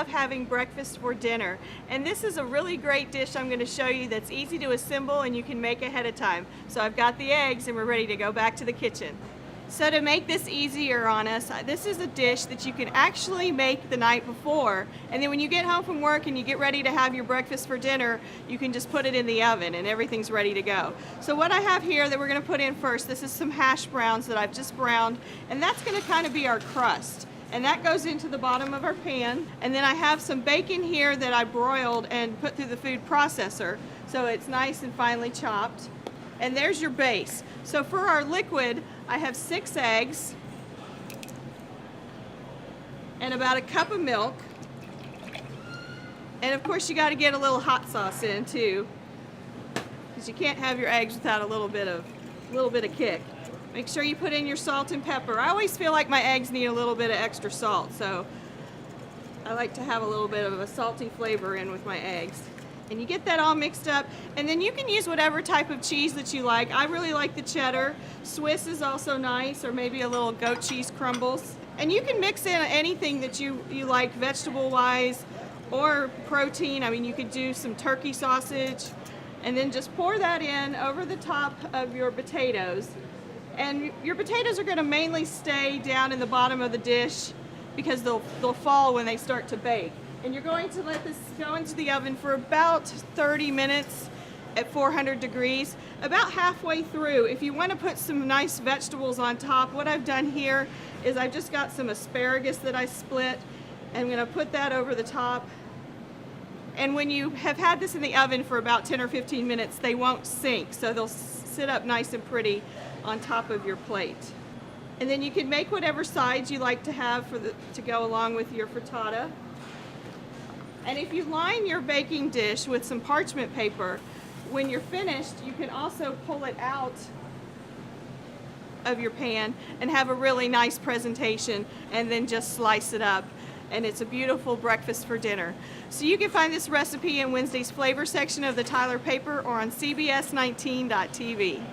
love having breakfast for dinner, and this is a really great dish I'm going to show you that's easy to assemble and you can make ahead of time. So I've got the eggs and we're ready to go back to the kitchen. So to make this easier on us, this is a dish that you can actually make the night before, and then when you get home from work and you get ready to have your breakfast for dinner, you can just put it in the oven and everything's ready to go. So what I have here that we're going to put in first, this is some hash browns that I've just browned, and that's going to kind of be our crust. And that goes into the bottom of our pan. And then I have some bacon here that I broiled and put through the food processor, so it's nice and finely chopped. And there's your base. So for our liquid, I have 6 eggs and about a cup of milk. And of course you got to get a little hot sauce in too, because you can't have your eggs without a little bit of kick. Make sure you put in your salt and pepper. I always feel like my eggs need a little bit of extra salt, so I like to have a little bit of a salty flavor in with my eggs. And you get that all mixed up, and then you can use whatever type of cheese that you like. I really like the cheddar. Swiss is also nice, or maybe a little goat cheese crumbles. And you can mix in anything that you like vegetable-wise or protein. I mean, you could do some turkey sausage, and then just pour that in over the top of your potatoes. And your potatoes are going to mainly stay down in the bottom of the dish because they'll fall when they start to bake. And you're going to let this go into the oven for about 30 minutes at 400 degrees. About halfway through, if you want to put some nice vegetables on top, what I've done here is I've just got some asparagus that I split. I'm going to put that over the top. And when you have had this in the oven for about 10 or 15 minutes, they won't sink, so they'll sit up nice and pretty on top of your plate. And then you can make whatever sides you like to have to go along with your frittata. And if you line your baking dish with some parchment paper, when you're finished, you can also pull it out of your pan and have a really nice presentation, and then just slice it up. And it's a beautiful breakfast for dinner. So you can find this recipe in Wednesday's flavor section of the Tyler paper or on cbs19.tv.